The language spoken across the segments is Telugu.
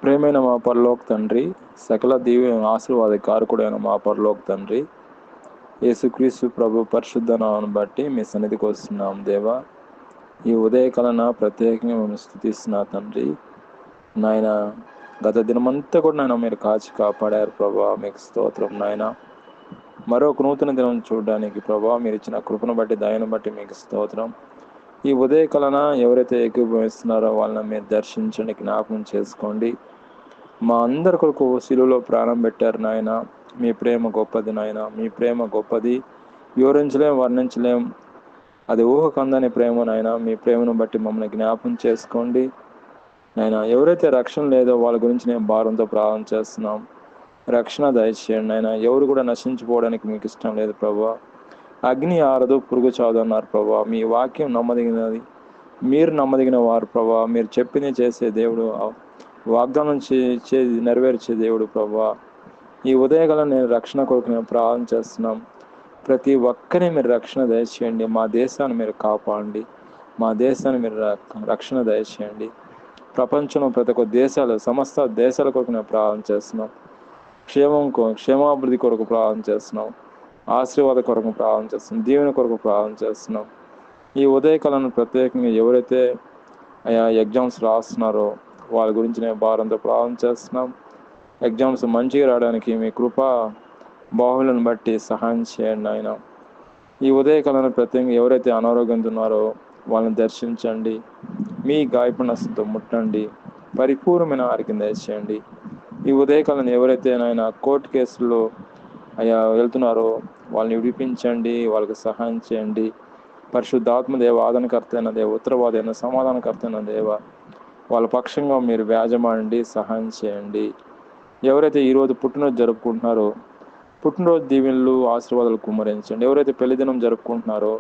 ప్రేమైన మా పరలోక తండ్రి, సకల ఆశీర్వాద కారకుడైన మా పరలోక తండ్రి, యేసుక్రీస్తు ప్రభు పరిశుద్ధ నామమును బట్టి మీ సన్నిధికి వస్తున్నాం దేవా. ఈ ఉదయకాలన ప్రత్యేకంగా మేము స్తుతిస్తున్నా తండ్రి. నాయన గత దినమంతా కూడా నాయన మీరు కాచి కాపాడారు ప్రభా, మీకు స్తోత్రం నాయన. మరొక నూతన దినం చూడడానికి ప్రభా మీరు ఇచ్చిన కృపను బట్టి దయను బట్టి మీకు స్తోత్రం. ఈ ఉదయకాలన ఎవరైతే ఏకీభవిస్తున్నారో వాళ్ళని మీరు దర్శించండి, జ్ఞాపకం చేసుకోండి. మా అందరి కొరకు శిలువలో ప్రాణం పెట్టారు నాయన. మీ ప్రేమ గొప్పది నాయన, మీ ప్రేమ గొప్పది, వివరించలేం, వర్ణించలేం. అది ఊహకందని ప్రేమ నాయన. మీ ప్రేమను బట్టి మమ్మల్ని జ్ఞాపకం చేసుకోండి నాయన. ఎవరైతే రక్షణ లేదో వాళ్ళ గురించి నేను భారంతో ప్రార్థన చేస్తున్నాం. రక్షణ దయచేయండి నాయన. ఎవరు కూడా నశించిపోవడానికి మీకు ఇష్టం లేదు ప్రభా. అగ్ని ఆరదు, పురుగు చావదు అన్నారు ప్రభా. మీ వాక్యం నమ్మదగినది, మీరు నమ్మదగిన వారు ప్రభా. మీరు చెప్పింది చేసే దేవుడు, వాగ్దానం నెరవేర్చే దేవుడు ప్రభా. ఈ ఉదయకాలం నేను రక్షణ కొరకు నేను ప్రార్థన చేస్తున్నాం. ప్రతి ఒక్కరిని మీరు రక్షణ దయచేయండి. మా దేశాన్ని మీరు కాపాడండి. మా దేశాన్ని మీరు రక్షణ దయచేయండి. ప్రపంచంలో ప్రతి ఒక్క దేశాలు, సమస్త దేశాల కొరకు నేను ప్రార్థన చేస్తున్నాం. క్షేమాభివృద్ధి కొరకు ప్రార్థన చేస్తున్నాం. ఆశీర్వాద కొరకు ప్రార్థన చేస్తున్నాం. దీవెన కొరకు ప్రార్థన చేస్తున్నాం. ఈ ఉదయకాలను ప్రత్యేకంగా ఎవరైతే ఎగ్జామ్స్ రాస్తున్నారో వాళ్ళ గురించి నేను భారంతో ప్రార్థన చేస్తున్నాం. ఎగ్జామ్స్ మంచిగా రావడానికి మీ కృప బాహులను బట్టి సహాయం చేయండి ఆయన. ఈ ఉదయకాలను ప్రత్యేకంగా ఎవరైతే అనారోగ్యంతో ఉన్నారో వాళ్ళని దర్శించండి. మీ గాయపడినతో ముట్టండి, పరిపూర్ణమైన ఆరోగ్యం దయచేయండి. ఈ ఉదయకాలను ఎవరైతే నాయన కోర్టు కేసుల్లో వెళ్తున్నారో వాళ్ళని విడిపించండి, వాళ్ళకి సహాయం చేయండి. పరిశుద్ధాత్మ దేవ, ఆదరణకర్త అయిన దేవ, ఉత్తరవాది అయిన సమాధానకర్త అయిన దేవ, వాళ్ళ పక్షంగా మీరు వ్యాజమాడండి, సహాయం చేయండి. ఎవరైతే ఈరోజు పుట్టినరోజు జరుపుకుంటున్నారో పుట్టినరోజు దీవెనలు ఆశీర్వాదాలు కుమ్మరించండి. ఎవరైతే పెళ్లి దినం జరుపుకుంటున్నారో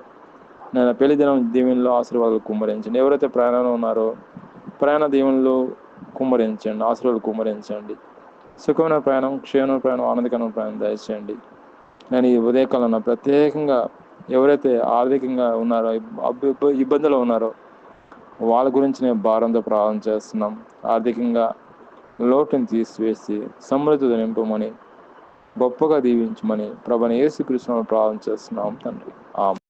నేను పెళ్లి దినం దీవెనలు ఆశీర్వాదాలు కుమ్మరించండి. ఎవరైతే ప్రయాణంలో ఉన్నారో ప్రయాణ దీవెనలు కుమ్మరించండి, ఆశీర్వాదాలు కుమ్మరించండి. సుఖమైన ప్రయాణం, క్షేమమైన ప్రయాణం, ఆనందకరమైన ప్రయాణం దయచేయండి. నేను ఈ ఉదయకాలంలో ప్రత్యేకంగా ఎవరైతే ఆర్థికంగా ఉన్నారో, ఇబ్బందులు ఉన్నారో వాళ్ళ గురించి నేను భారంతో ప్రార్థన చేస్తున్నాం. ఆర్థికంగా లోటుని తీసివేసి సమృద్ధితో నింపమని, గొప్పగా దీవించమని ప్రభువైన యేసుక్రీస్తును ప్రార్థన చేస్తున్నాం తండ్రి. ఆమేన్.